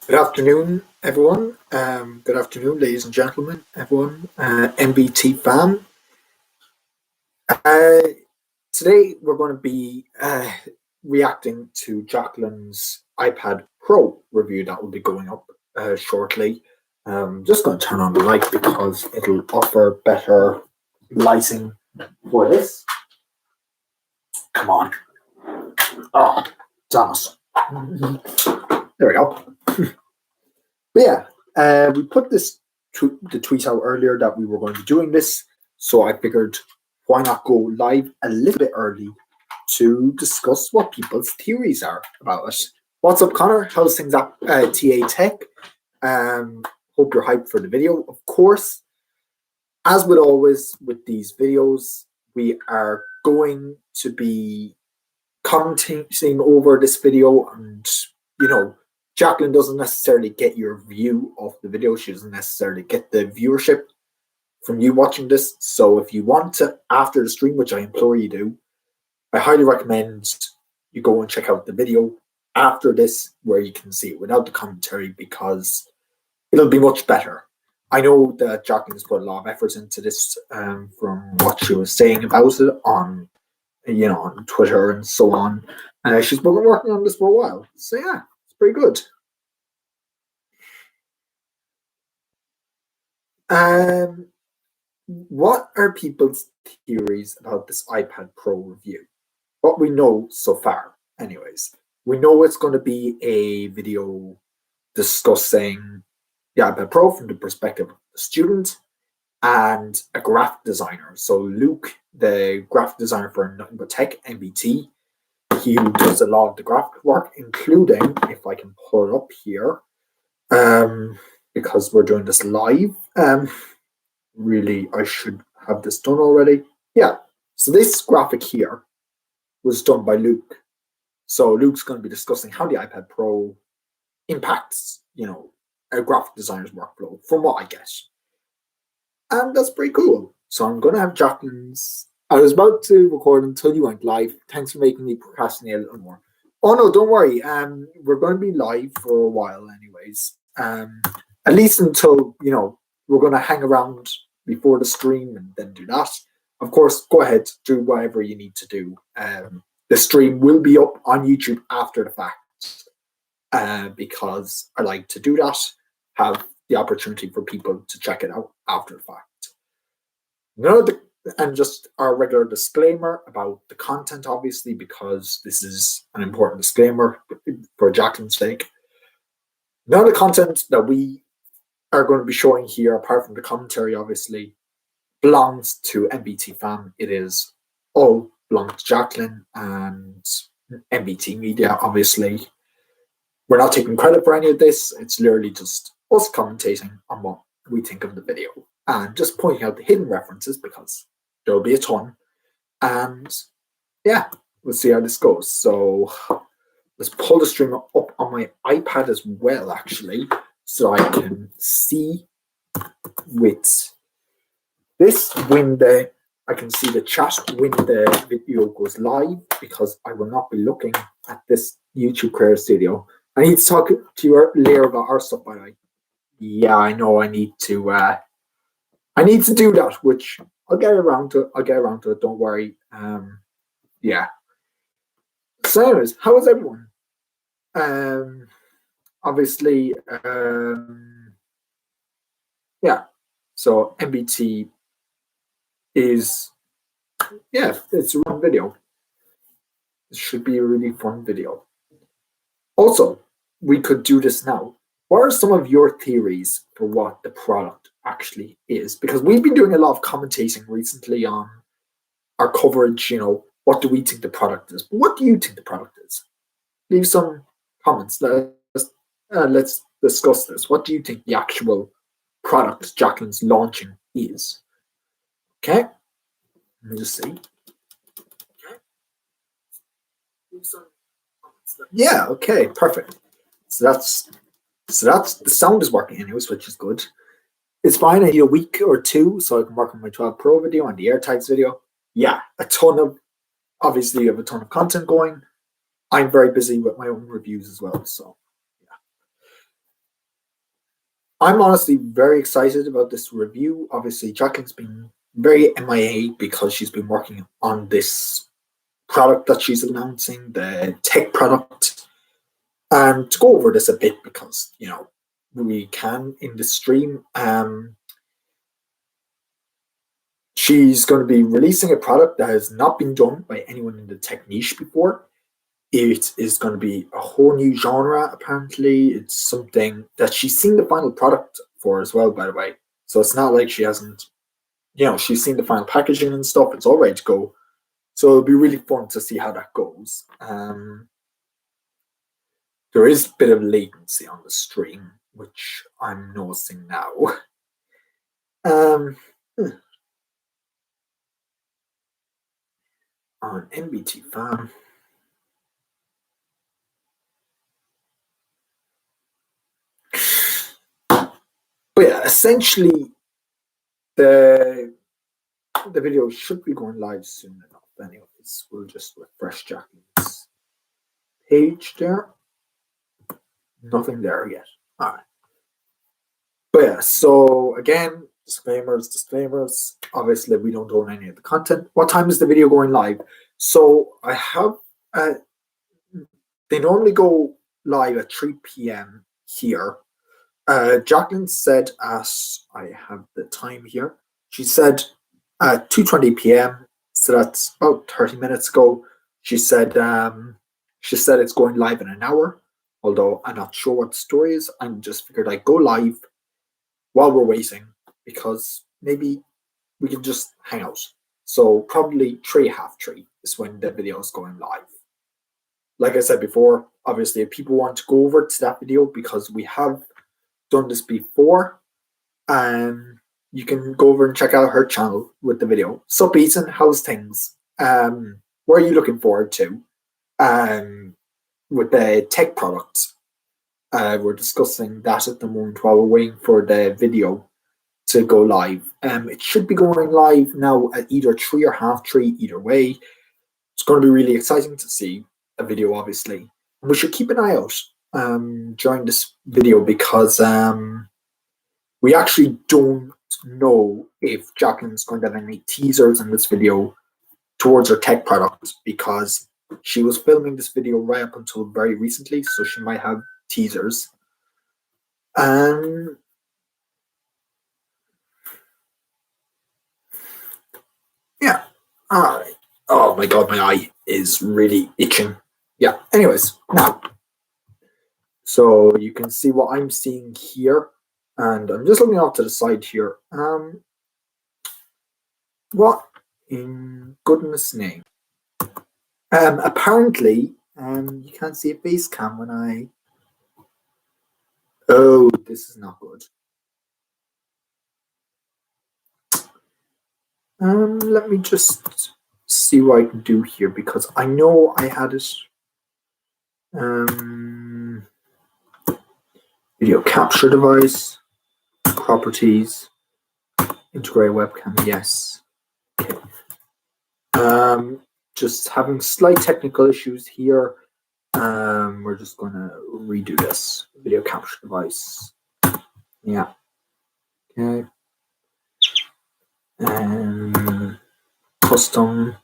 Good afternoon, everyone. Good afternoon, ladies and gentlemen, everyone. NBTFAM. Uh, Today, we're going to be reacting to Jacqueline's iPad Pro review that will be going up shortly. Just going to turn on the light because it'll offer better lighting for this. Come on. Oh, damn it. There we go. But yeah, we put the tweet out earlier that we were going to be doing this, so I figured why not go live a little bit early to discuss what people's theories are about it. What's up, Connor? How's things up? TA Tech. Hope you're hyped for the video. Of course, as with always with these videos, we are going to be commenting over this video, and Jacqueline doesn't necessarily get your view of the video. She doesn't necessarily get the viewership from you watching this. So if you want to, after the stream, which I implore you do, I highly recommend you go and check out the video after this where you can see it without the commentary, because it'll be much better. I know that Jacqueline has put a lot of effort into this from what she was saying about it on Twitter and so on. She's been working on this for a while. So yeah, it's pretty good. What are people's theories about this iPad Pro review? What we know so far, anyways. We know it's going to be a video discussing the iPad Pro from the perspective of the student and a graphic designer. So Luke, the graphic designer for Nothing But Tech, NBT, he does a lot of the graphic work, including, if I can pull it up here, because we're doing this live. Really, I should have this done already. Yeah, so this graphic here was done by Luke. So Luke's going to be discussing how the iPad Pro impacts, a graphic designer's workflow, from what I get. And that's pretty cool. So I'm going to have Jacqueline's. I was about to record until you went live. Thanks for making me procrastinate a little more. Oh no, don't worry. We're going to be live for a while, anyways. At least until we're going to hang around before the stream and then do that. Of course, go ahead, do whatever you need to do. The stream will be up on YouTube after the fact, because I like to do that. Have the opportunity for people to check it out after the fact. And just our regular disclaimer about the content, obviously, because this is an important disclaimer for Jacqueline's sake. None of the content that we are going to be showing here, apart from the commentary, obviously, belongs to NBTFAM. It is all belongs to Jacqueline and NBT Media, obviously. We're not taking credit for any of this. It's literally just us commentating on what we think of the video and just pointing out the hidden references, because there will be a ton. And yeah, we'll see how this goes. So let's pull the stream up on my iPad as well, actually, so I can see with this window. I can see the chat when the video goes live, because I will not be looking at this YouTube Creator Studio. I need to talk to you later about our stuff, by the way. Yeah, I know I need to do that, which I'll get around to. Don't worry. Yeah. So anyways, how is everyone? Obviously, yeah. So NBT is, it's a fun video. It should be a really fun video. Also, we could do this now. What are some of your theories for what the product actually is? Because we've been doing a lot of commentating recently on our coverage. What do we think the product is? But what do you think the product is? Leave some comments. Let's discuss this. What do you think the actual product Jacqueline's launching is? Okay, let me just see. Okay. Yeah. Okay. Perfect. So that's the sound is working anyways, which is good. It's fine. I need a week or two so I can work on my 12 Pro video and the AirTags video. Yeah, obviously you have a ton of content going. I'm very busy with my own reviews as well. So I'm honestly very excited about this review. Obviously, Jacqueline's been very MIA because she's been working on this product that she's announcing, the tech product. And to go over this a bit because, we can in the stream. She's going to be releasing a product that has not been done by anyone in the tech niche before. It is going to be a whole new genre, apparently. It's something that she's seen the final product for as well, by the way. So it's not like she hasn't, she's seen the final packaging and stuff. It's all ready to go. So it'll be really fun to see how that goes. There is a bit of latency on the stream, which I'm noticing now. On NBTFAM. But yeah, essentially, the video should be going live soon enough. Anyways, we'll just refresh Jackie's page there. Nothing there yet. All right. But yeah, so again, disclaimers. Obviously, we don't own any of the content. What time is the video going live? So I have, they normally go live at 3 p.m. here. Jacqueline said, as I have the time here, she said at 2:20 p.m. So that's about 30 minutes ago. She said it's going live in an hour. Although I'm not sure what the story is, I just figured I'd go live while we're waiting because maybe we can just hang out. So probably 3:30 is when the video is going live. Like I said before, obviously if people want to go over to that video because we have done this before, you can go over and check out her channel with the video. So Ethan, how's things? What are you looking forward to with the tech products? We're discussing that at the moment while we're waiting for the video to go live. It should be going live now at either 3 or 3:30, either way. It's going to be really exciting to see a video, obviously. And we should keep an eye out during this video because we actually don't know if Jacqueline's going to have any teasers in this video towards her tech product because she was filming this video right up until very recently, so she might have teasers. Yeah. All right. Oh my god, my eye is really itching. Yeah. Anyways, now, so you can see what I'm seeing here, and I'm just looking off to the side here. What in goodness name? Apparently, you can't see a face cam when I. Oh, this is not good. Let me just see what I can do here because I know I had it. Video capture device, properties, integrate webcam, yes. Okay. Just having slight technical issues here. We're just gonna redo this. Video capture device. Yeah. Okay. Custom.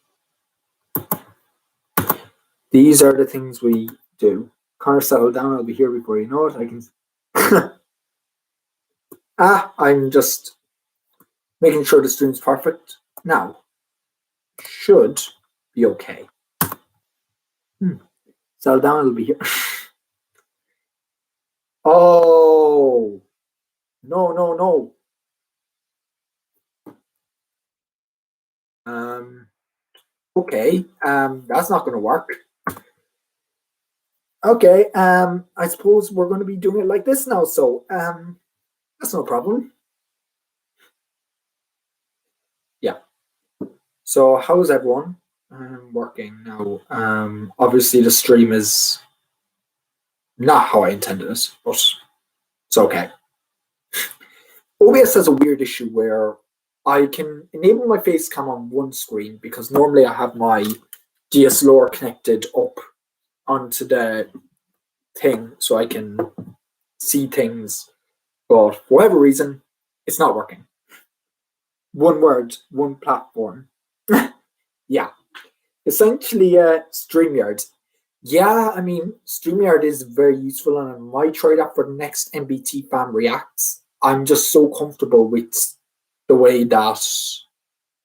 These are the things we do. Connor, settle down. I'll be here before you know it. I can. I'm just making sure the stream's perfect. Now, should be okay. Settle down. I'll be here. Oh no. Okay. That's not going to work. Okay. I suppose we're going to be doing it like this now. So, that's no problem. Yeah. So, how's everyone? Working now. Obviously, the stream is not how I intended it, but it's okay. OBS has a weird issue where I can enable my face cam on one screen because normally I have my DSLR connected up onto the thing so I can see things but for whatever reason, it's not working. One word, one platform. Yeah, essentially, StreamYard. Yeah, I mean, StreamYard is very useful, and I might try that for the next NBTFAM Reacts. I'm just so comfortable with the way that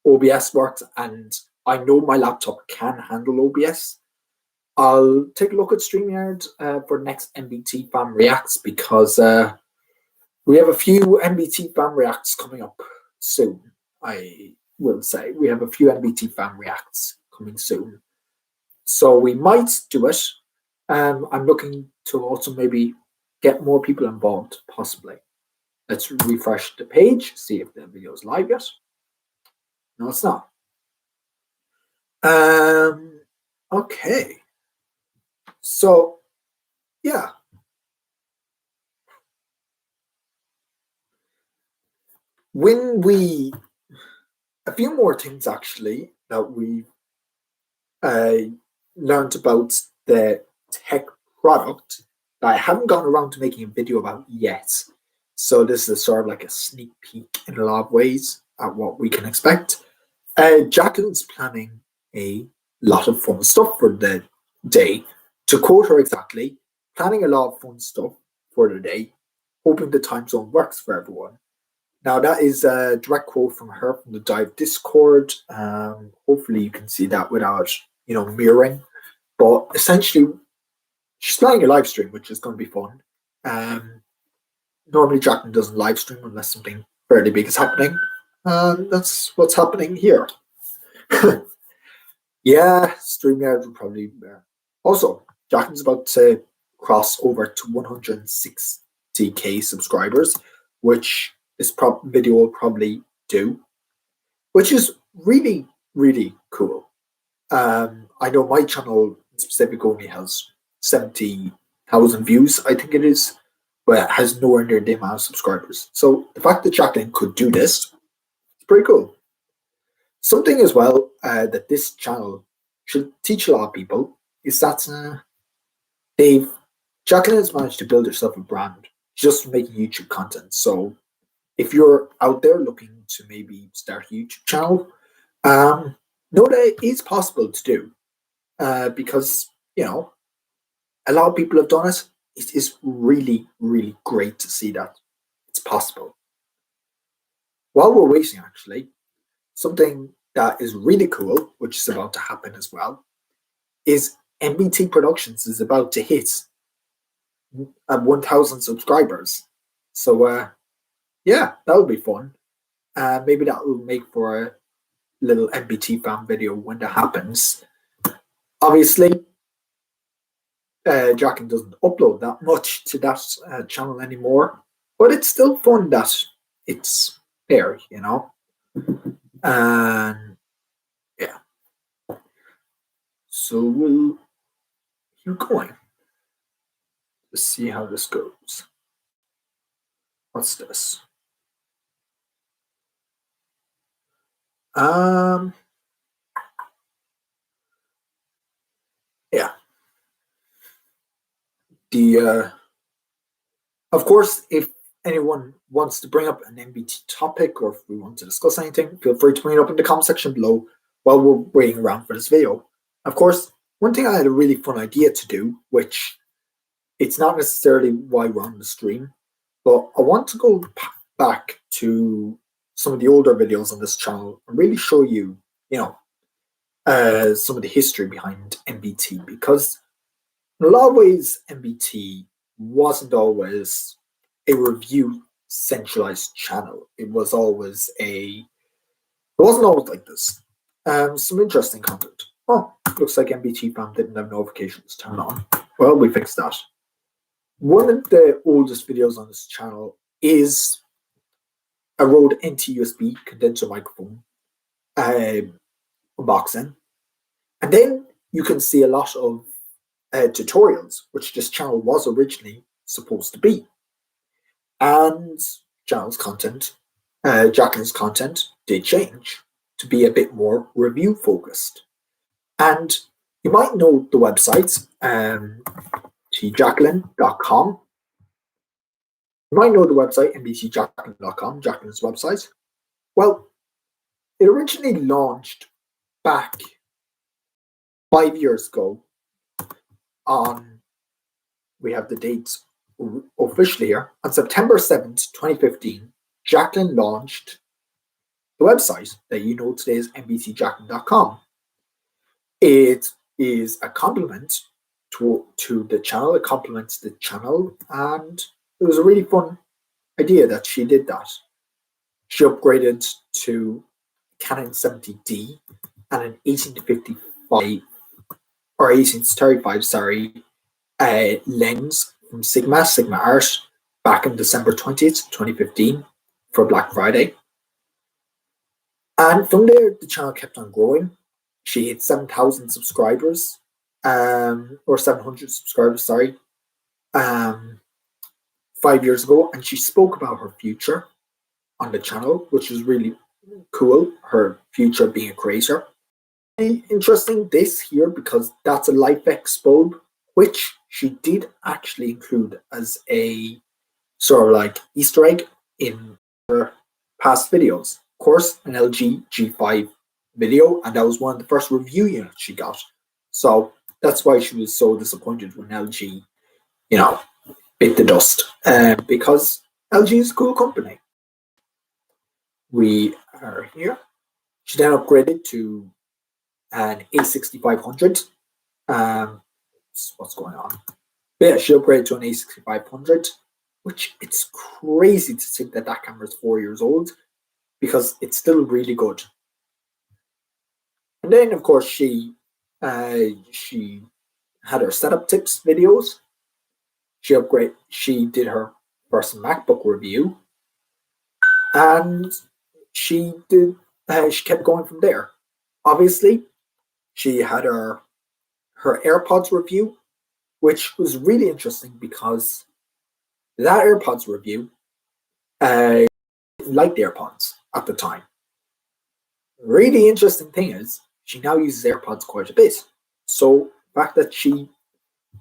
OBS works, and I know my laptop can handle OBS. I'll take a look at StreamYard for the next NBTFAM Reacts because we have a few NBTFAM Reacts coming up soon. I will say we have a few NBTFAM Reacts coming soon. So we might do it. I'm looking to also maybe get more people involved, possibly. Let's refresh the page, see if the video is live yet. No, it's not. Okay. So, yeah. A few more things actually that we learned about the tech product that I haven't gotten around to making a video about yet. So this is sort of like a sneak peek in a lot of ways at what we can expect. Jacqueline's planning a lot of fun stuff for the day. To quote her exactly, planning a lot of fun stuff for the day, hoping the time zone works for everyone. Now that is a direct quote from her from the Dive Discord. Hopefully you can see that without mirroring. But essentially, she's planning a live stream, which is going to be fun. Normally, Jacqueline doesn't live stream unless something fairly big is happening. That's what's happening here. Yeah, StreamYard will probably. Also, Jacqueline's about to cross over to 160k subscribers, which this video will probably do, which is really, really cool. I know my channel specifically only has 70,000 views, I think it is, but it has nowhere near the amount of subscribers. So the fact that Jacqueline could do this is pretty cool. Something as well that this channel should teach a lot of people is that Jacqueline has managed to build herself a brand just from making YouTube content. So if you're out there looking to maybe start a YouTube channel, know that it is possible to do because, a lot of people have done it. It is really, really great to see that it's possible. While we're waiting, actually, something that is really cool, which is about to happen as well, is NBT Productions is about to hit 1,000 subscribers. So, yeah, that would be fun. Maybe that will make for a little NBTFAM video when that happens. Obviously, Jacqueline doesn't upload that much to that channel anymore, but it's still fun that it's there, And yeah, so we'll keep going to see how this goes. What's this? Yeah. Of course, if anyone wants to bring up an NBT topic or if we want to discuss anything, feel free to bring it up in the comment section below while we're waiting around for this video. Of course, one thing I had a really fun idea to do, which it's not necessarily why we're on the stream, but I want to go back to some of the older videos on this channel and really show you, some of the history behind NBT, because in a lot of ways, NBT wasn't always a review centralized channel. It wasn't always like this. Some interesting content. Oh, looks like NBTFAM didn't have notifications turned on. Well, we fixed that. One of the oldest videos on this channel is a Rode NT-USB condenser microphone unboxing. And then you can see a lot of tutorials, which this channel was originally supposed to be. And Jacqueline's content did change to be a bit more review focused. And you might know the website, tjacqueline.com. You might know the website, NBTJacqueline.com, Jacqueline's website. Well, it originally launched back 5 years ago on, we have the dates officially here, on September 7th, 2015, Jacqueline launched the website that you know today is NBTJacqueline.com. It is a compliment to the channel. It complements the channel, and it was a really fun idea that she did that. She upgraded to Canon 70D and an 18-55 or 18-35, sorry, lens from Sigma Art back on December 20th, 2015 for Black Friday. And from there, the channel kept on growing. She hit 7,000 subscribers, or 700 subscribers, sorry, 5 years ago. And she spoke about her future on the channel, which was really cool. Her future being a creator. Interesting this here because that's a LifeX bulb, which she did actually include as a sort of like Easter egg in her past videos. Of course, an LG G5 video, and that was one of the first review units she got. So that's why she was so disappointed when LG, bit the dust. Because LG is a cool company. We are here. She then upgraded to an A6500. What's going on? But yeah, she upgraded to an A6500, which it's crazy to think that camera is 4 years old because it's still really good. And then, of course, she had her setup tips videos. She did her first MacBook review, and she kept going from there. Obviously, she had her AirPods review, which was really interesting because that AirPods review, I liked the AirPods at the time. Really interesting thing is she now uses AirPods quite a bit. So the fact that she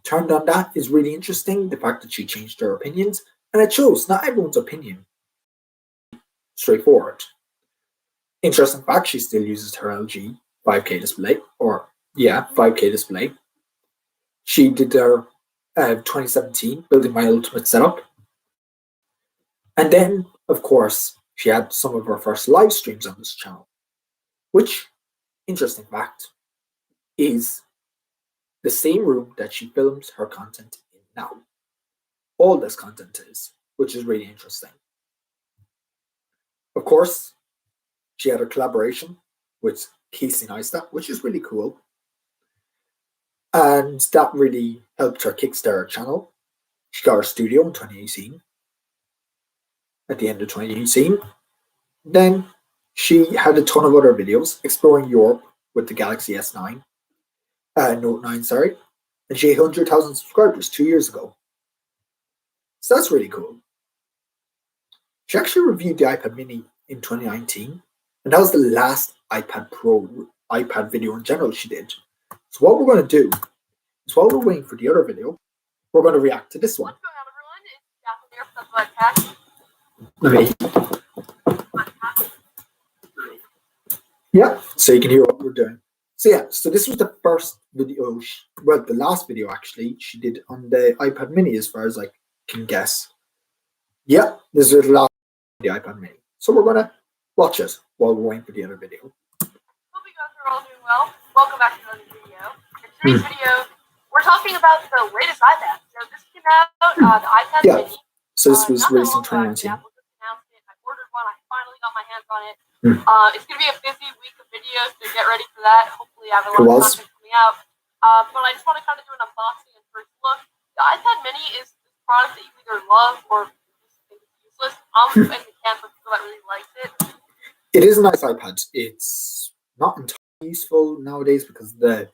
turned on that is really interesting. The fact that she changed her opinions, and it shows not everyone's opinion straightforward. Interesting fact, she still uses her LG 5K display, 5K display. She did her 2017 building my ultimate setup. And then, of course, she had some of her first live streams on this channel, which, interesting fact, is the same room that she films her content in now. All this content is, which is really interesting. Of course, she had a collaboration with Casey Neistat, which is really cool. And that really helped her kickstart her channel. She got her studio in 2018. At the end of 2018. Then she had a ton of other videos exploring Europe with the Galaxy S9. Note 9, sorry. And she had 100,000 subscribers 2 years ago. So that's really cool. She actually reviewed the iPad mini in 2019. And that was the last iPad Pro, iPad video in general she did. So what we're going to do is while we're waiting for the other video, we're going to react to this one. What's going on, everyone? It's Jacqueline here from the podcast. Yeah, so you can hear what we're doing. So yeah, so this was the first video, the last video actually, she did on the iPad mini as far as I can guess. Yeah, this is the last the iPad mini. So we're going to watch it while we're waiting for the other video. Hope you guys are all doing well. Welcome back to another video. In today's video, we're talking about the latest iPad. So this came out, the iPad mini. So this was released in 2019. I ordered one. I finally got my hands on it. It's going to be a busy week of videos, so get ready for that. Hopefully I have a lot of content coming out. But I just want to kind of do an unboxing and first look. The iPad mini is this product that you either love or just think it's useless. I'm in the camp of people that really likes it. It is a nice iPad. It's not entirely useful nowadays because the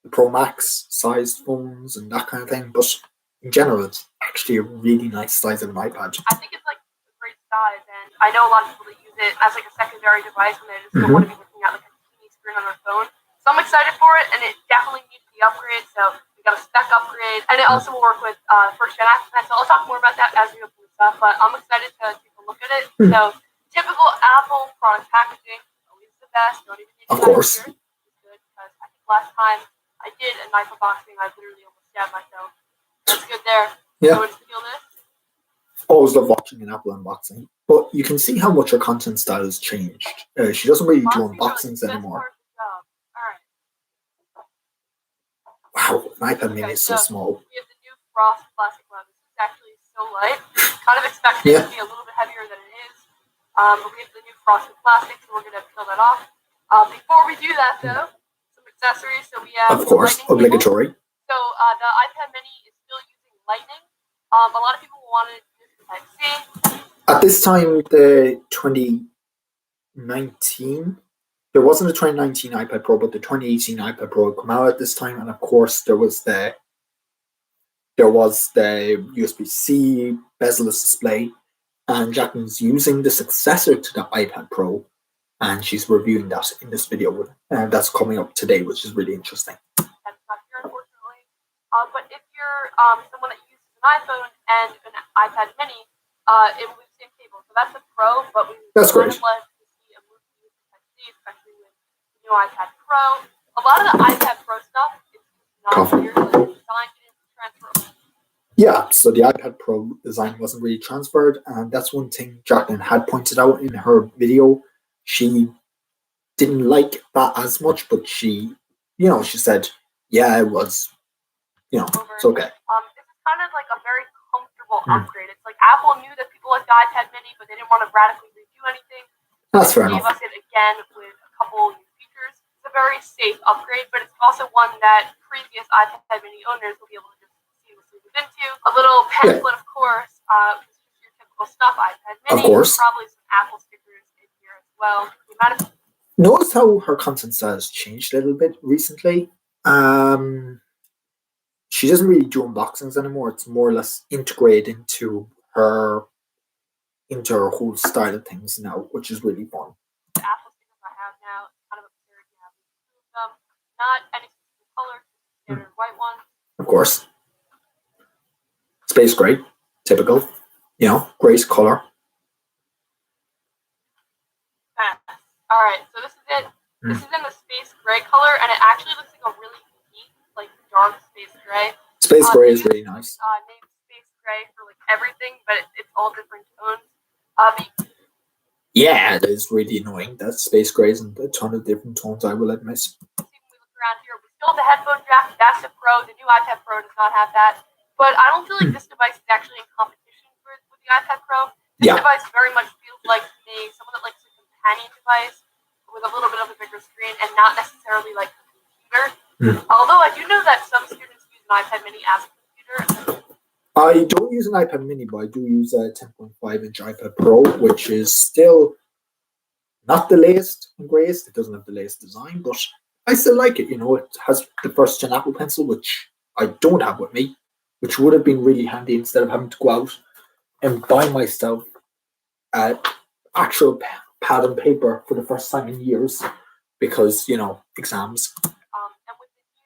Pro Max sized phones and that kind of thing, but in general, it's actually a really nice size of an iPad. I think it's like a great size, and I know a lot of people that use it as like a secondary device when they just don't want to be looking at like a TV screen on their phone. So I'm excited for it, and it definitely needs the upgrade. So We got a spec upgrade, and it also will work with first gen Apple Pencil. I'll talk more about that as we open this up, but I'm excited to take a look at it. So, typical Apple product packaging, always the best. Don't even need to course. Here. It's good because I think last time I did a knife unboxing, I literally almost stabbed myself. That's good there. Yeah. So, to feel this. Always love watching an Apple unboxing, but you can see how much her content style has changed. She doesn't really do unboxings anymore. Wow, an iPad mini is so small. We have the new Frost plastic one. This is actually so light. Kind of expected it to be a little bit heavier than it is. But we have the new frosted plastic, so we're going to peel that off. Before we do that, though, some accessories. So we have, of course, obligatory. So the iPad mini is still using Lightning. A lot of people wanted to use Type-C. At this time, the 2019. There wasn't a 2019 iPad Pro, but the 2018 iPad Pro had come out at this time, and of course there was the USB-C bezel-less display, and Jacqueline's using the successor to the iPad Pro, and she's reviewing that in this video, and that's coming up today, which is really interesting. That's not here, unfortunately. But if you're someone that uses an iPhone and an iPad Mini, it will be the same cable. So that's the Pro, but we great. Especially with the new iPad Pro. A lot of the iPad Pro stuff is not clear, like the design didn't transfer. Yeah, so the iPad Pro design wasn't really transferred, and that's one thing Jacqueline had pointed out in her video. She didn't like that as much, but she said, yeah, it was, it's okay. This is kind of like a very comfortable upgrade. It's like Apple knew that people liked the iPad Mini, but they didn't want to radically redo anything. That's fair enough. Gave us it again with a couple new features. It's a very safe upgrade, but it's also one that previous iPad Mini owners will be able to just seamlessly move into. A little pamphlet, of course, which is your typical stuff, iPad Mini. Of course. Probably some Apple stickers in here as well. Notice how her content style has changed a little bit recently. She doesn't really do unboxings anymore. It's more or less integrated into her whole style of things now, which is really fun. The Apple stickers I have now, kind of absurd. You have two of them, not any specific color, standard white one. Of course. Space gray, typical. Gray's color. All right, so this is it. This is in the space gray color, and it actually looks like a really neat, like dark space gray. Space gray is really nice. Named space gray for like everything, but it's all different tones. Yeah, it is really annoying. That space gray is in a ton of different tones, I will admit. When we look around here, we still have the headphone jack. That's the Pro. The new iPad Pro does not have that. But I don't feel like this device is actually in competition with the iPad Pro. This device very much feels like someone that likes a companion device with a little bit of a bigger screen and not necessarily like a computer. Although I do know that some students use an iPad Mini as a computer. I don't use an iPad Mini, but I do use a 10.5-inch iPad Pro, which is still not the latest and greatest. It doesn't have the latest design, but I still like it. It has the first-gen Apple Pencil, which I don't have with me, which would have been really handy instead of having to go out and buy myself actual pad and paper for the first time in years because, exams. And with the new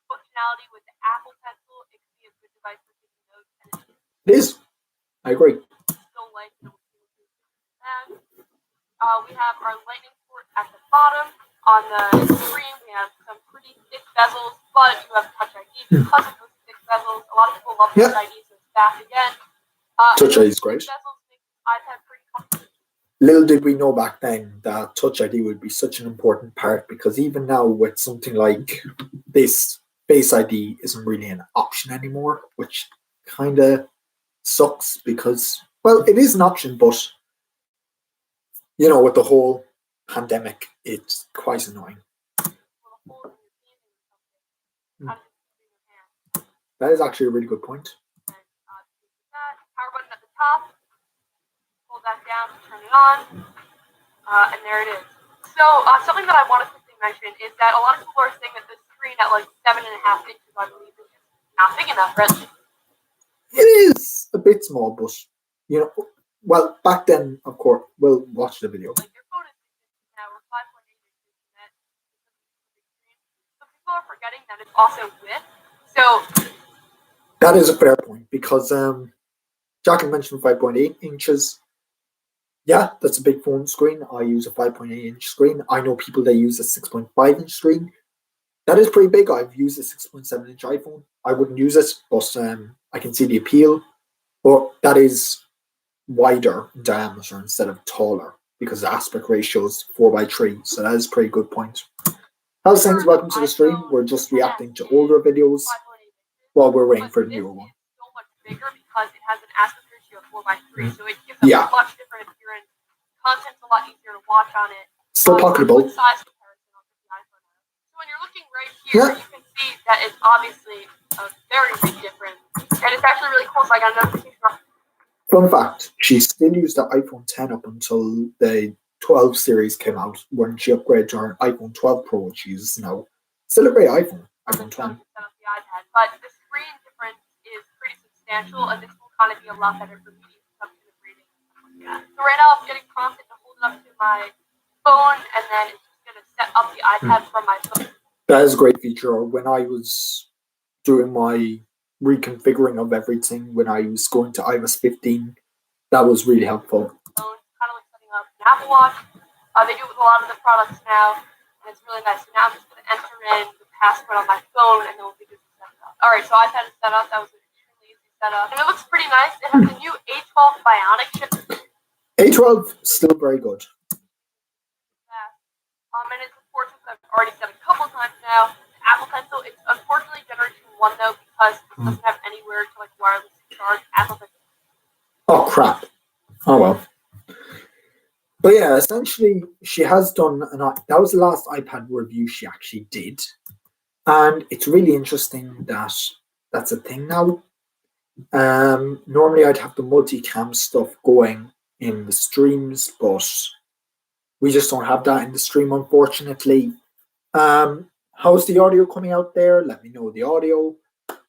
functionality with the Apple Pencil, it can be a good device for taking notes. It is. I agree. We have our lightning port at the bottom. On the screen, we have some pretty thick bezels, but you have Touch ID because of those thick bezels. A lot of people love Touch ID, so it's back again. Touch ID is great. Bezels make the iPad pretty comfortable. Little did we know back then that Touch ID would be such an important part, because even now with something like this, Face ID isn't really an option anymore, which kind of sucks because, well, it is an option, but with the whole pandemic, it's quite annoying. That is actually a really good point. Power button at the top. Pull that down to turn it on. And there it is. So something that I want to quickly mention is that a lot of people are saying that the screen at like 7.5 inches, I believe, is not big enough, right? It is a bit small, but well, back then, of course, we'll watch the video. Like your phone is now, we're 5.8 inches, and that is a big screen. So people are forgetting that it's also width. So that is a fair point because Jacqueline mentioned 5.8 inches. Yeah, that's a big phone screen. I use a 5.8-inch screen. I know people that use a 6.5-inch screen. That is pretty big. I've used a 6.7-inch iPhone. I wouldn't use it, but I can see the appeal. But that is wider in diameter instead of taller because the aspect ratio is 4:3. So that is a pretty good point. How's things? Welcome to the stream. We're just reacting to older videos while we're waiting for the newer one. So much bigger because it has an aspect ratio of 4:3, so it gives a much different appearance. Content's a lot easier to watch on it. Still pocketable. Size comparison on the iPhone. So when you're looking right here, you can see that it's obviously a very big difference, and it's actually really cool. So I got a notification. Fun fact: she still used the iPhone 10 up until the 12 series came out. When she upgraded to her iPhone 12 Pro, which she uses now. Still a great iPhone. iPhone 10. The iPad, but the screen difference is pretty substantial, and this will kind of be a lot better for me to come to the reading. So right now I'm getting prompted to hold it up to my phone, and then it's just going to set up the iPad from my phone. That is a great feature. When I was doing my reconfiguring of everything, when I was going to iOS 15, that was really helpful. Kind of like setting up an Apple Watch. They do it with a lot of the products now, and it's really nice. So now I'm just going to enter in the password on my phone, and then we'll be good to set it up. All right, so iPad is set up. That was an extremely easy setup, and it looks pretty nice. It has the new A12 Bionic chip. A12 still very good. And it's unfortunate I've already said a couple times now. Apple Pencil, it's unfortunately Generation 1 though because it doesn't have anywhere to like wirelessly charge Apple Pencil. Oh crap! Oh well. But yeah, essentially, she has done that was the last iPad review she actually did, and it's really interesting that that's a thing now. Normally, I'd have the multicam stuff going in the streams, but we just don't have that in the stream, unfortunately. How's the audio coming out there? Let me know the audio.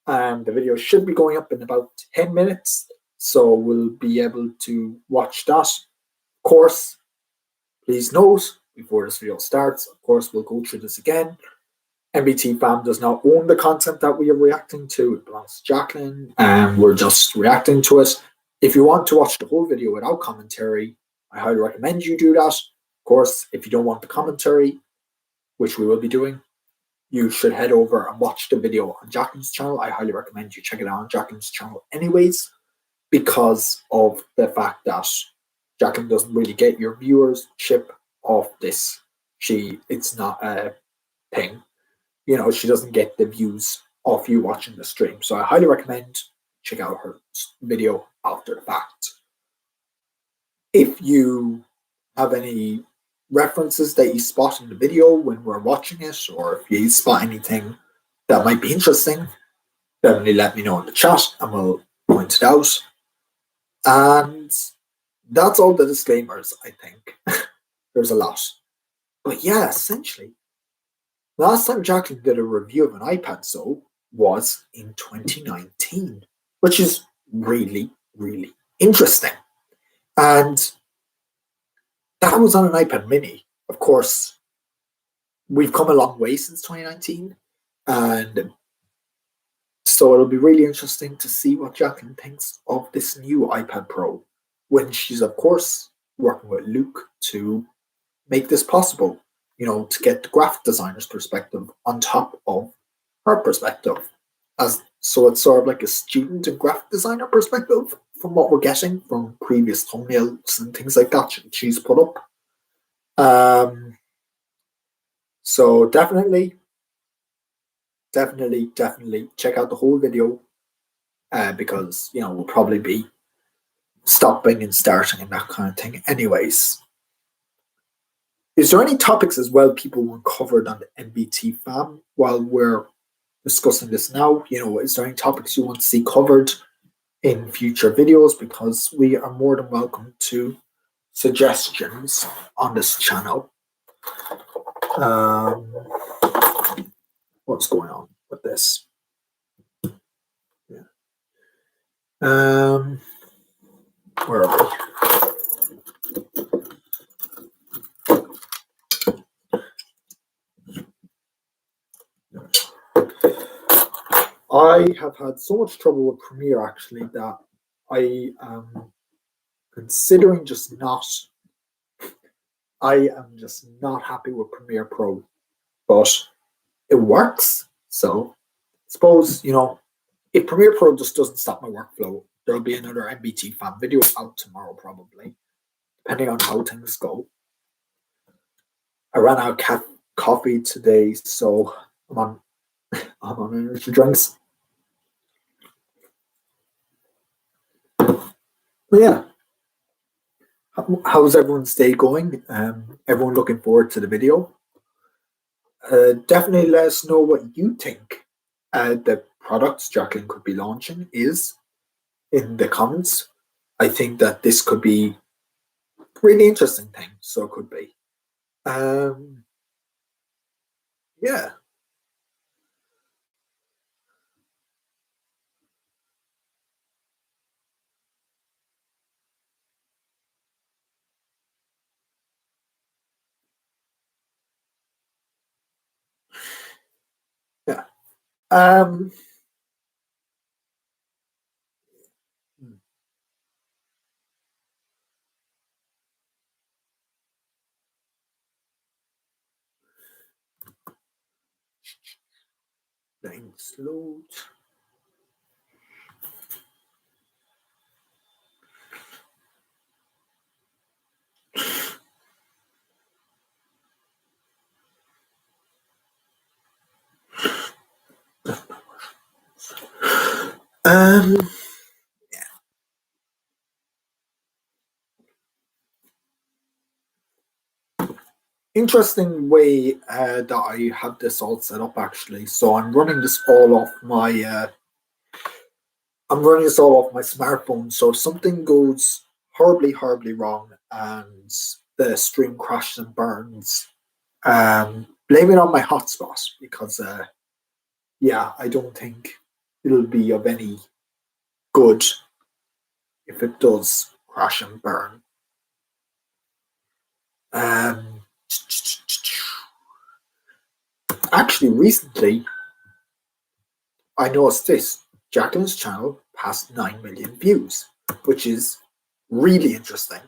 The video should be going up in about 10 minutes, so we'll be able to watch that. Of course, please note, before this video starts, of course, we'll go through this again. NBTFAM does not own the content that we are reacting to. It belongs to Jacqueline, and we're just reacting to it. If you want to watch the whole video without commentary, I highly recommend you do that. Of course, if you don't want the commentary, which we will be doing, you should head over and watch the video on Jacqueline's channel. I highly recommend you check it out on Jacqueline's channel anyways, because of the fact that Jacqueline doesn't really get your viewership off this. It's not a thing. You know, she doesn't get the views off you watching the stream. So I highly recommend check out her video after the fact. If you have any references that you spot in the video when we're watching it, or if you spot anything that might be interesting, definitely let me know in the chat and we'll point it out. And that's all the disclaimers, I think. There's a lot. But yeah, essentially, last time Jacqueline did a review of an iPad was in 2019, which is really, really interesting. And that was on an iPad mini. Of course, we've come a long way since 2019. And so it'll be really interesting to see what Jacqueline thinks of this new iPad Pro when she's, of course, working with Luke to make this possible, you know, to get the graphic designer's perspective on top of her perspective. So it's sort of like a student and graphic designer perspective from what we're getting from previous thumbnails and things like that she's put up. So definitely check out the whole video because, you know, we'll probably be stopping and starting and that kind of thing anyways. Is there any topics as well people want covered on the NBTFAM while we're discussing this now? You know, is there any topics you want to see covered in future videos? Because we are more than welcome to suggestions on this channel. What's going on with this? Yeah. Where are we? I have had so much trouble with Premiere actually that I am considering just not. I am just not happy with Premiere Pro, but it works. So I suppose if Premiere Pro just doesn't stop my workflow, there'll be another NBTFAM video out tomorrow probably, depending on how things go. I ran out of coffee today, so I'm on energy drinks. But yeah, how's everyone's day going? Everyone looking forward to the video? Definitely let us know what you think the products Jacqueline could be launching is in the comments. I think that this could be a really interesting thing, so it could be. Yeah. Yeah. Things load. Um, Interesting way that I have this all set up actually. So I'm running this all off my smartphone. So if something goes horribly wrong and the stream crashes and burns, blame it on my hotspot because yeah, I don't think it'll be of any good if it does crash and burn. Actually, recently I noticed this. Jacqueline's channel passed 9 million views, which is really interesting.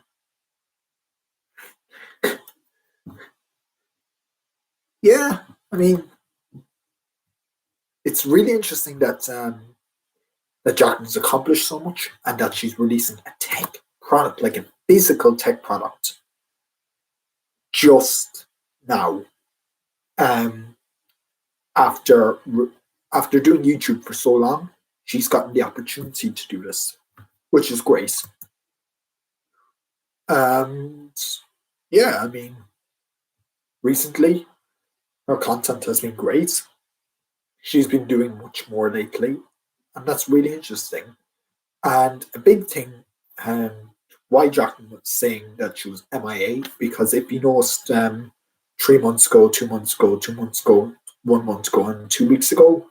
Yeah, I mean, it's really interesting that Jacqueline's accomplished so much and that she's releasing a tech product, like a physical tech product, just now. Um, after after doing YouTube for so long, she's gotten the opportunity to do this, which is great. And yeah, I mean, recently her content has been great. She's been doing much more lately, and that's really interesting. And a big thing, um, why Jacqueline was saying that she was MIA, because if you noticed, 3 months ago, 2 months ago, 2 months ago, 1 month ago, and 2 weeks ago,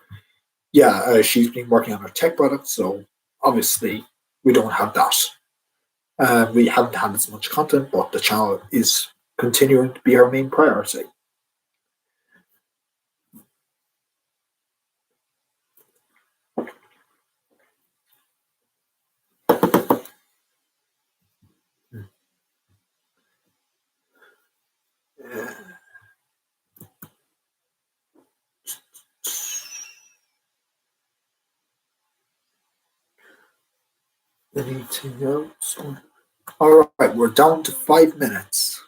yeah, she's been working on her tech product, so obviously we don't have that. We haven't had as much content, but the channel is continuing to be our main priority. Anything else? All right, we're down to 5 minutes.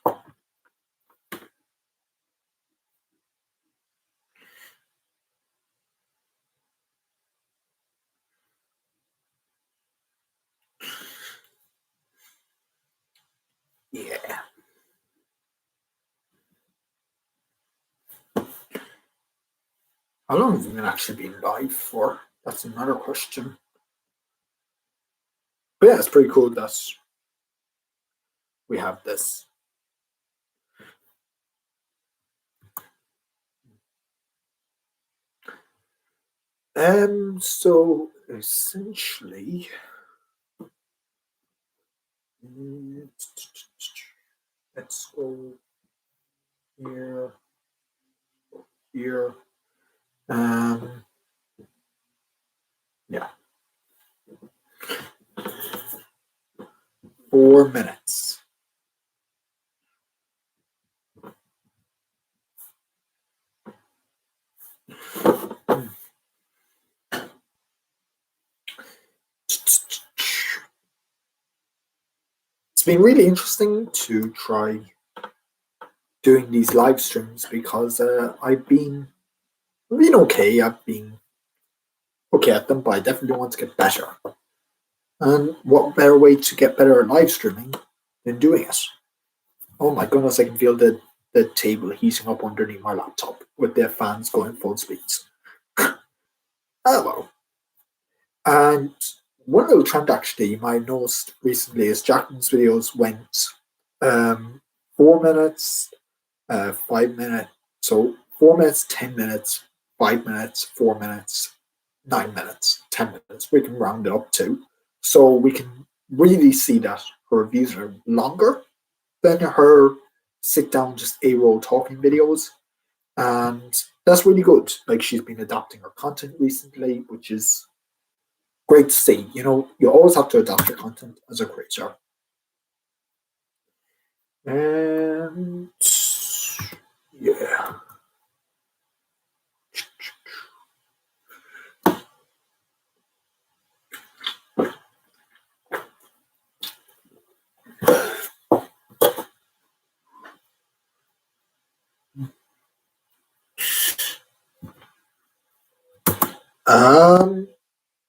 Yeah. How long have you been actually been live for? That's another question. But yeah, it's pretty cool that we have this. So essentially, let's go here. 4 minutes. It's been really interesting to try doing these live streams because I've been okay. I've been okay at them, but I definitely want to get better. And what better way to get better at live streaming than doing it? Oh my goodness, I can feel the table heating up underneath my laptop with the fans going full speeds. Hello. And one little trend actually you might have noticed recently is Jacqueline's videos went 4 minutes, 5 minutes. So 4 minutes, 10 minutes, 5 minutes, 4 minutes, 9 minutes, 10 minutes. We can round it up to. So we can really see that her reviews are longer than her sit down, just A-roll talking videos. And that's really good. Like, she's been adapting her content recently, which is great to see. You know, you always have to adapt your content as a creator. And yeah.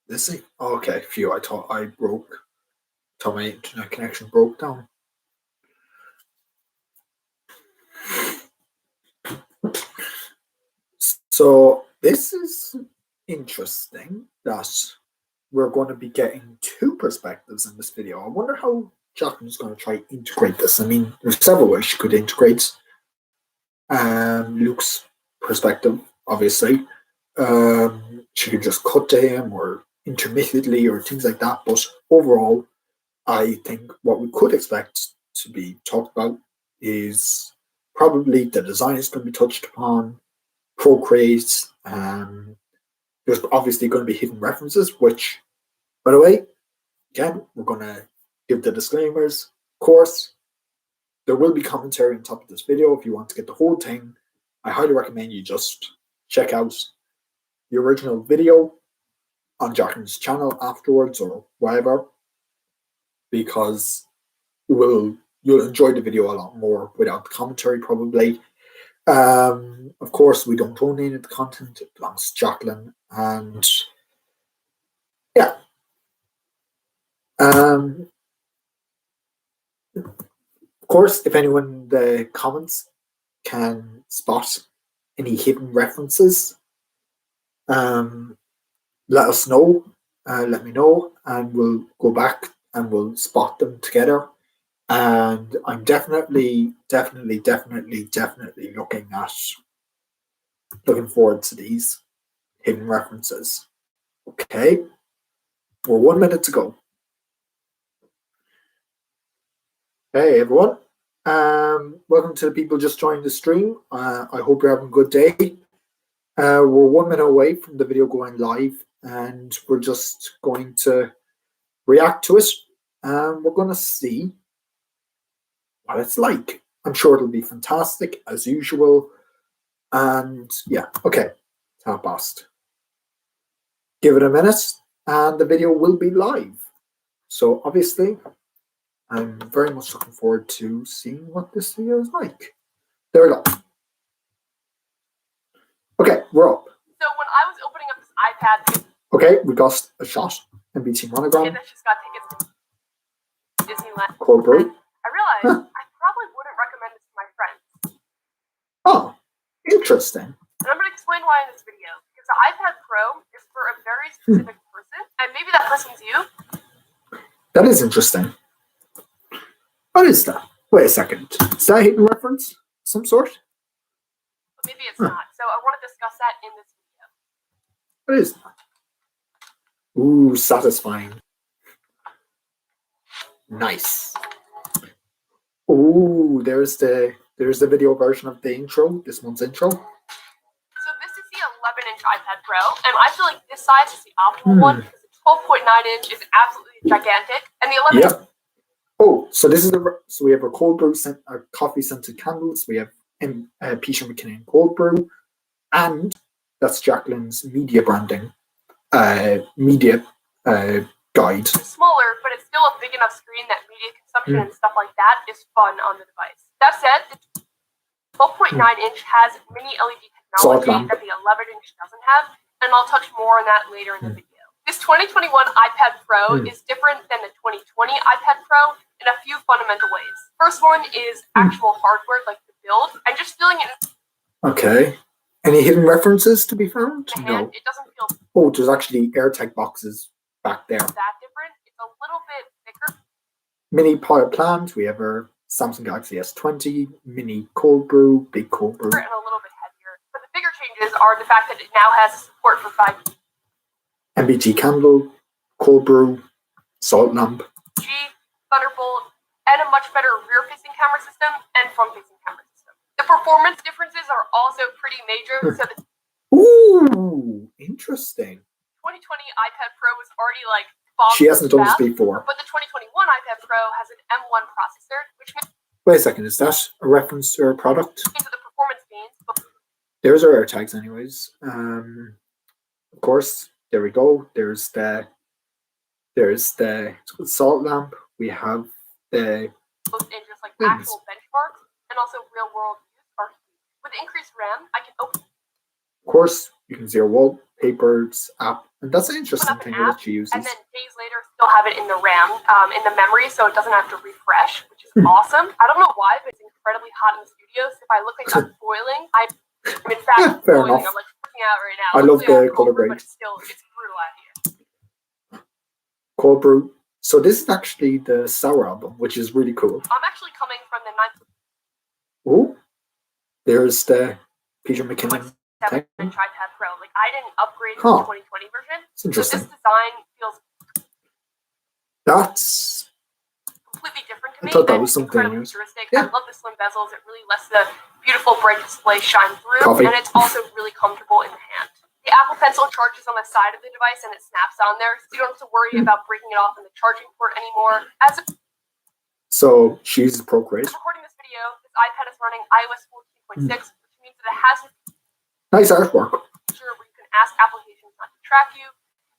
Let's see. Okay, phew, I thought my internet connection broke down. So this is interesting that we're going to be getting two perspectives in this video. I wonder how Jacqueline's going to try to integrate this. I mean, there's several ways she could integrate Luke's perspective, obviously. She could just cut to him or intermittently or things like that. But overall, I think what we could expect to be talked about is probably the design is going to be touched upon, Procreate. There's obviously going to be hidden references, which, by the way, again, we're going to give the disclaimers. Of course, there will be commentary on top of this video. If you want to get the whole thing, I highly recommend you just check out the original video on Jacqueline's channel afterwards or whatever, because you'll enjoy the video a lot more without the commentary probably. Of course, we don't own any of the content. It belongs to Jacqueline, and yeah. Of course, if anyone in the comments can spot any hidden references, let us know. Let me know, and we'll go back and we'll spot them together. And I'm definitely looking forward to these hidden references. Okay, we're 1 minute to go. Hey everyone, welcome to the people just joining the stream. I hope you're having a good day. We're 1 minute away from the video going live, and we're just going to react to it. We're going to see what it's like. I'm sure it'll be fantastic as usual. And yeah, okay, tap past. Give it a minute, and the video will be live. So obviously, I'm very much looking forward to seeing what this video is like. There we go. Okay, we're up. So when I was opening up this iPad, okay, we got a shot. NBT monogram. Kid that just got tickets to Disneyland. Cold brew. I realized I probably wouldn't recommend this to my friends. Oh, interesting. And I'm going to explain why in this video. Because the iPad Pro is for a very specific person, and maybe that person's you. That is interesting. What is that? Wait a second. Is that a hidden reference? Some sort? But maybe it's not. So I want to discuss that in this video. What is that? Ooh, satisfying. Nice. Ooh, there's the video version of the intro, this month's intro. So this is the 11-inch iPad Pro, and I feel like this size is the optimal one because the 12.9-inch is absolutely gigantic, and the 11. Yep. Oh, so this is so we have our cold brew our coffee scented candles. We have Peter McKinnon cold brew, and that's Jacqueline's media branding media guide. It's smaller, but it's still a big enough screen that media consumption and stuff like that is fun on the device. That said, the 12.9-inch has mini LED technology that the 11-inch doesn't have, and I'll touch more on that later in the video. This 2021 iPad Pro is different than the 2020 iPad Pro in a few fundamental ways. First one is actual hardware, like the build, and just feeling it. Okay. Any hidden references to be found? No. It doesn't feel. Oh, there's actually AirTag boxes back there. That different. It's a little bit thicker. Mini power plant. We have our Samsung Galaxy S20, mini cold brew, big cold brew. And a little bit heavier. But the bigger changes are the fact that it now has support for 5G. NBT candle, cold brew, salt lamp. G, Thunderbolt, and a much better rear-facing camera system and front-facing camera system. The performance differences are also pretty major. So the Ooh, interesting. 2020 iPad Pro was already like she hasn't done this before. But the 2021 iPad Pro has an M1 processor, which makes. Wait a second, is that a reference to our product? Into the performance gains. There's our AirTags, anyways. Of course, there we go. There's the salt lamp. We have the. Both in just like actual benchmarks and also real world use are huge. With increased RAM, I can open. Of course, you can see our wallpapers app, and that's an interesting thing that she uses. And then days later, still have it in the RAM, in the memory, so it doesn't have to refresh, which is awesome. I don't know why, but it's incredibly hot in the studio. So if I look like I'm boiling, I'm in fact fair boiling. enough. I'm like freaking out right now. I love the color grade. But it's brutal out here. Cold brew. So this is actually the Sour album, which is really cool. I'm actually coming from the 9th. Oh, there's the Peter McKinnon. 7-inch iPad Pro. Like I didn't upgrade to the 2020 version. It's interesting. So this design feels. That's completely different to me. I thought that was something incredibly futuristic. Yeah. I love the slim bezels. It really lets the beautiful bright display shine through, and it's also really comfortable in the hand. The Apple Pencil charges on the side of the device, and it snaps on there, so you don't have to worry about breaking it off in the charging port anymore. So she uses Procreate. Recording this video, this iPad is running iOS 14.6, which means that it has nice artwork. Where you can ask applications not to track you,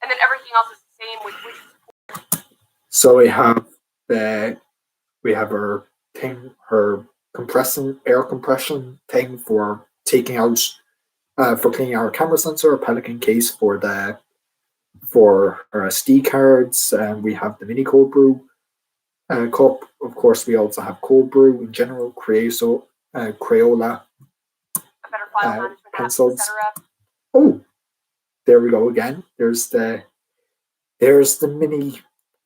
and then everything else is the same with widget support. So we have her thing, her air compression thing for taking out for cleaning our camera sensor, a Pelican case for our SD cards, and we have the mini cold brew cup. Of course, we also have cold brew in general, Crayola, A better file management pencils. Etc. Oh, there we go again. There's the mini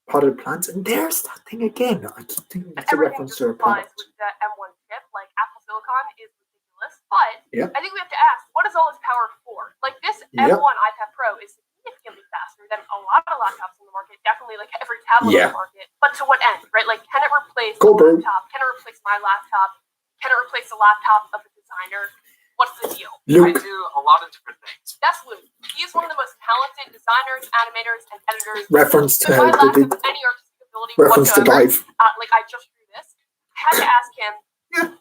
potted plants, and there's that thing again. I keep thinking it's a reference to a product. With the M1 chip, like Apple Silicon, is ridiculous. But yep. I think we have to ask, what is all this power for? Like this M1 iPad Pro is significantly faster than a lot of laptops in the market. Definitely like every tablet in the market. But to what end, right? Like, can it replace a laptop? Can it replace my laptop? Can it replace the laptop of a designer? What's the deal? Luke. I do a lot of different things. That's Luke. He is one of the most talented designers, animators, and editors. Reference to any artistic ability reference whatsoever. to Dive. Like I just drew this. I had to ask him,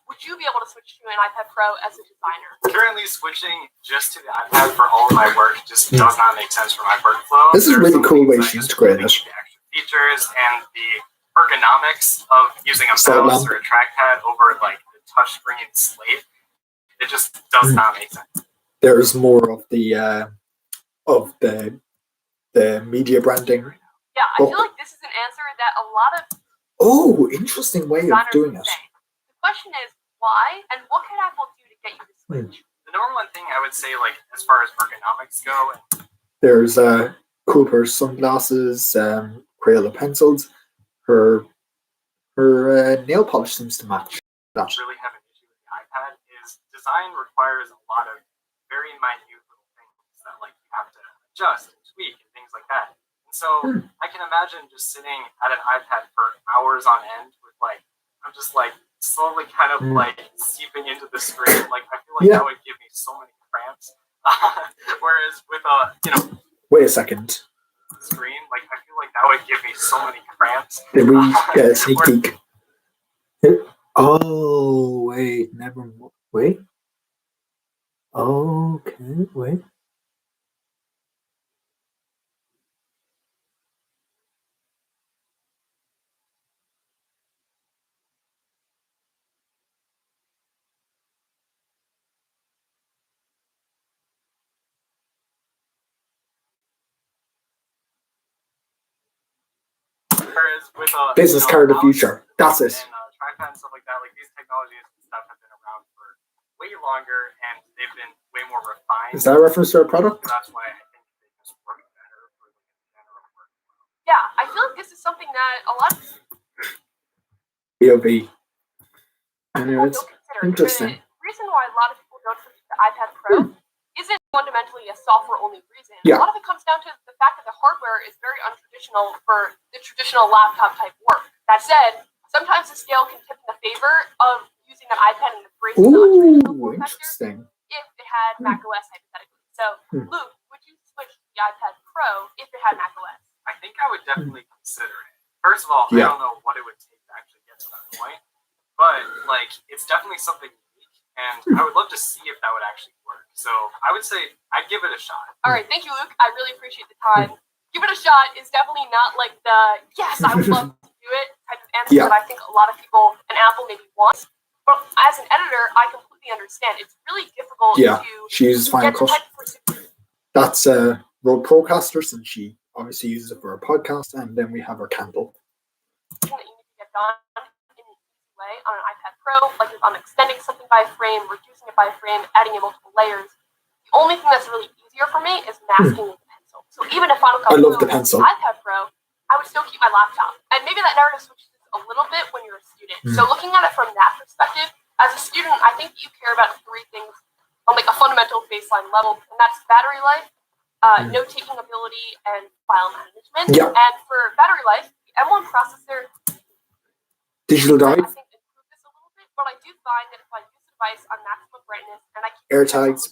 would you be able to switch to an iPad Pro as a designer? Currently switching just to the iPad for all of my work just does not make sense for my workflow. This is really cool way she's integrated this. The extra features and the ergonomics of using a mouse or a trackpad over like the touchscreen slate. It just does not make sense. There's more of the media branding. Yeah, I feel like this is an answer that a lot of interesting way of doing it. The question is why, and what can Apple do to get you to switch? The number one thing I would say, like as far as ergonomics go, there's Cooper sunglasses, Crayola pencils. Her nail polish seems to match that. Really have an issue with the iPad is design requires a lot of very minute little things that like you have to adjust and tweak and things like that. And so I can imagine just sitting at an iPad for hours on end with like I'm just like slowly kind of like seeping into the screen. Like I feel like that would give me so many cramps. Whereas with wait a second. Screen, like I feel like that would give me so many cramps. Did we get a sneak peek? Oh, wait, never mind. Wait. Okay, wait. Whereas with Business card of the future. That's it. And TriFan and stuff like that, like these technologies and stuff have been around for way longer, and they've been way more refined. Is that a reference to our product? That's why I think they just work better for the general workflow. Yeah, I feel like this is something that a lot of POV. people Anyways, don't consider. interesting. The reason why a lot of people don't switch to the iPad Pro isn't fundamentally a software-only reason. Yeah. A lot of it comes down to the fact that the hardware is very untraditional for the traditional laptop-type work. That said, sometimes the scale can tip in the favor of using an iPad in the embracing the untraditional form factor Interesting. if it had macOS hypothetically. So, Luke, would you switch to the iPad Pro if it had macOS? I think I would definitely consider it. First of all, I don't know what it would take to actually get to that point, but like it's definitely something unique, and I would love to see if that would actually work. So I would say I'd give it a shot. All right, thank you, Luke. I really appreciate the time. Give it a shot is definitely not like the yes, I would love to do it type of answer that I think a lot of people and Apple maybe wants. But as an editor, I completely understand. It's really difficult to she uses Final Cut. That's Rode Procasters, and she obviously uses it for her podcast, and then we have her Kindle. That you need to get done in an easy way on an iPad Pro, like if I'm extending something by a frame, reducing it by a frame, adding in multiple layers. The only thing that's really easier for me is masking with the pencil. So even if Final Cut I love Pro the pencil. was iPad Pro, I would still keep my laptop. And maybe that narrative switches a little bit when you're a student. So looking at it from that perspective, as a student, I think you care about three things on like a fundamental baseline level, and that's battery life, note-taking ability, and file management. Yeah. And for battery life, the M1 processor Digital drive. I think improve this a little bit, but I do find that if I use the device on maximum brightness and I keep AirTags,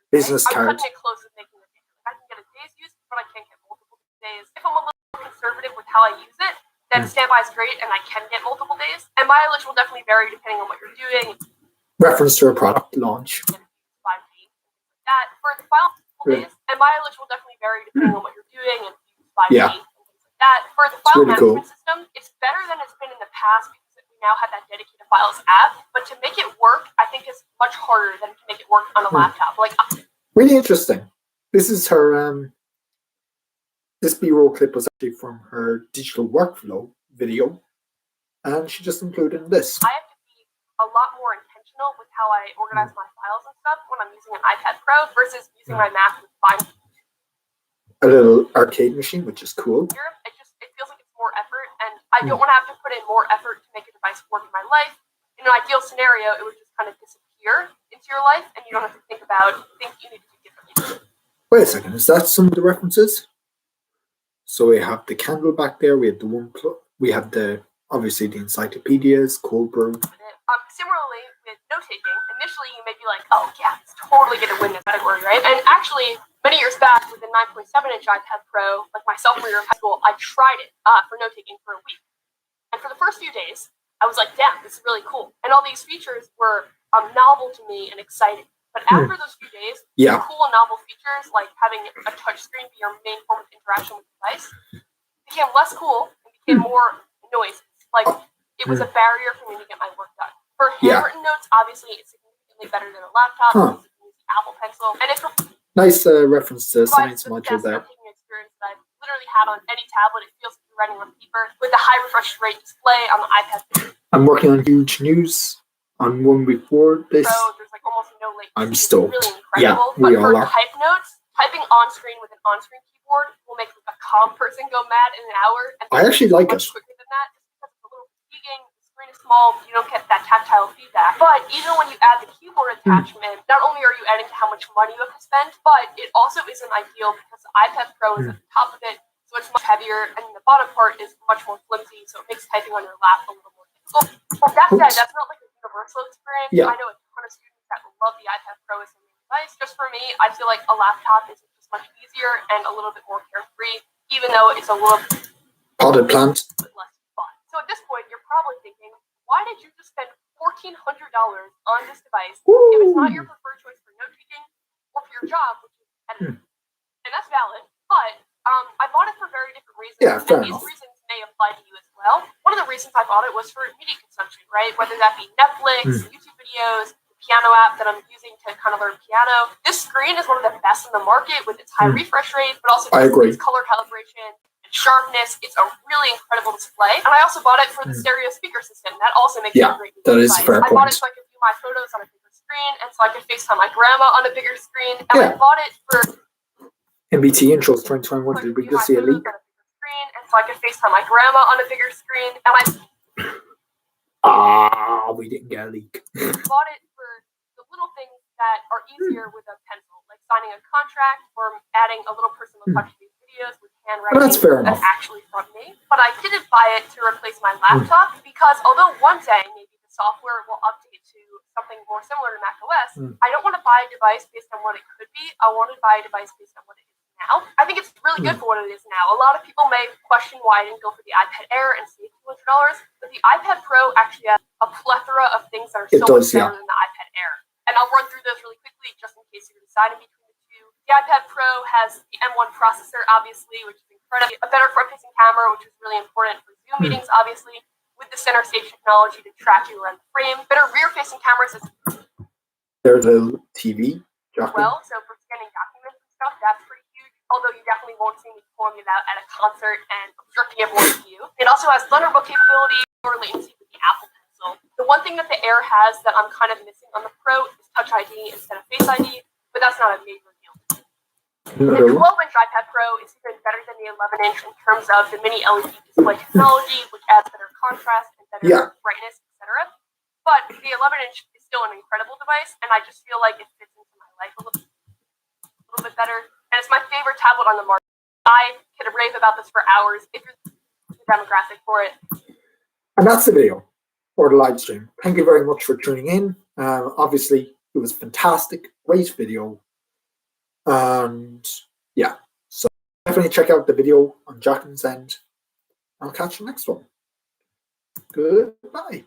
business I'm card. cutting it close to making a difference. I can get a day's use, but I can't get multiple days. If I'm a little conservative with how I use it, then standby is great and I can get multiple days. And mileage will definitely vary depending on what you're doing. Reference to a product launch. 5G, that for the final days, and mileage will definitely vary depending on what you're doing and 5G and things like that. For the file management system, it's better than it's been in the past because we now have that dedicated files app. But to make it work, I think is much harder than to make it work on a laptop. Like really interesting. This is her. This B-roll clip was actually from her digital workflow video, and she just included this. I have to be a lot more intentional with how I organize my files and stuff when I'm using an iPad Pro versus using my Mac with Final. A little arcade machine, which is cool. It feels like it's more effort, and I don't want to have to put in more effort to make a device work in my life. In an ideal scenario, it would just kind of disappear into your life, and you don't have to think you need to do differently. Wait a second, is that some of the references? So we have the candle back there. We have the we have obviously the encyclopedias, cold brew. Similarly, with note-taking, initially you may be like, oh yeah, it's totally going to win this category, right? And actually, many years back with the 9.7-inch iPad Pro, like my sophomore year of high school, I tried it for note-taking for a week. And for the first few days, I was like, damn, this is really cool. And all these features were novel to me and exciting. But after those few days, cool and novel features like having a touchscreen be your main form of interaction with the device became less cool and became more noise. Like it was a barrier for me to get my work done. For handwritten notes, obviously it's significantly better than a laptop. You can use the Apple Pencil, and it's nice reference to science module there. Experience that I've literally had on any tablet. It feels like you're writing on paper with the high refresh rate display on the iPad. I'm working on huge news on one before this. So there's like almost no latency. I'm stoked. It's really incredible. Yeah, we all are. Type notes, typing on screen with an on-screen keyboard will make a calm person go mad in an hour. And I actually like it. Quicker than that, just because it's a little fatiguing. The screen is small, you don't get that tactile feedback. But even when you add the keyboard attachment, not only are you adding to how much money you have to spend, but it also isn't ideal because the iPad Pro is at the top of it, so it's much heavier, and the bottom part is much more flimsy, so it makes typing on your lap a little more difficult. But that said, that's not like a universal experience. I know a ton of students that love the iPad Pro as a device. Just for me, I feel like a laptop is just much easier and a little bit more carefree even though it's a little Potted plant. less fun. So at this point, you're probably thinking, why did you just spend $1,400 on this device if it's not your preferred choice for note taking or for your job, which is editing? And that's valid, but I bought it for very different reasons. Yeah, fair and enough. these reasons may apply to you as well. One of the reasons I bought it was for media consumption, right? Whether that be Netflix, YouTube videos, the piano app that I'm using to kind of learn piano. This screen is one of the best in the market with its high refresh rate, but also its color calibration and sharpness. It's a really incredible display. And I also bought it for the stereo speaker system. That also makes it a great that is device. a fair I bought point. it so I could view my photos on a bigger screen and so I could FaceTime my grandma on a bigger screen. And I bought it for NBT Intros 2021. Did we just see a leak? And so I could FaceTime my grandma on a bigger screen. And we didn't get a leak. bought it for the little things that are easier with a pencil, like signing a contract or adding a little personal touch to these videos with handwriting. That's fair enough. Actually from me. But I didn't buy it to replace my laptop because although one day maybe the software will update to something more similar to macOS, I don't want to buy a device based on what it could be. I want to buy a device based on what it is now. I think it's really good for what it is now. A lot of people may question why I didn't go for the iPad Air and save $200, but the iPad Pro actually has a plethora of things that are so much better than the iPad Air. And I'll run through those really quickly just in case you're deciding between the two. The iPad Pro has the M1 processor, obviously, which is incredible. A better front-facing camera, which is really important for Zoom meetings, obviously, with the center stage technology to track you around the frame. Better rear-facing cameras as There's a TV. well, so for scanning documents and stuff, that's pretty huge. Although you definitely won't see me pulling it out at a concert and obstructing everyone's view. It also has Thunderbolt capability or latency with the Apple Pencil. The one thing that the Air has that I'm kind of missing on the Pro is Touch ID instead of Face ID, but that's not a major deal. The 12-inch iPad Pro is even better than the 11-inch in terms of the mini LED display technology, which adds better contrast and better brightness, etc. But the 11-inch is still an incredible device, and I just feel like it fits into my life a little bit better. And it's my favorite tablet on the market. I could rave about this for hours if you're the demographic for it. And that's the video or the live stream. Thank you very much for tuning in. Obviously, it was fantastic, great video. And yeah, so definitely check out the video on Jacqueline's end. I'll catch you next one. Goodbye.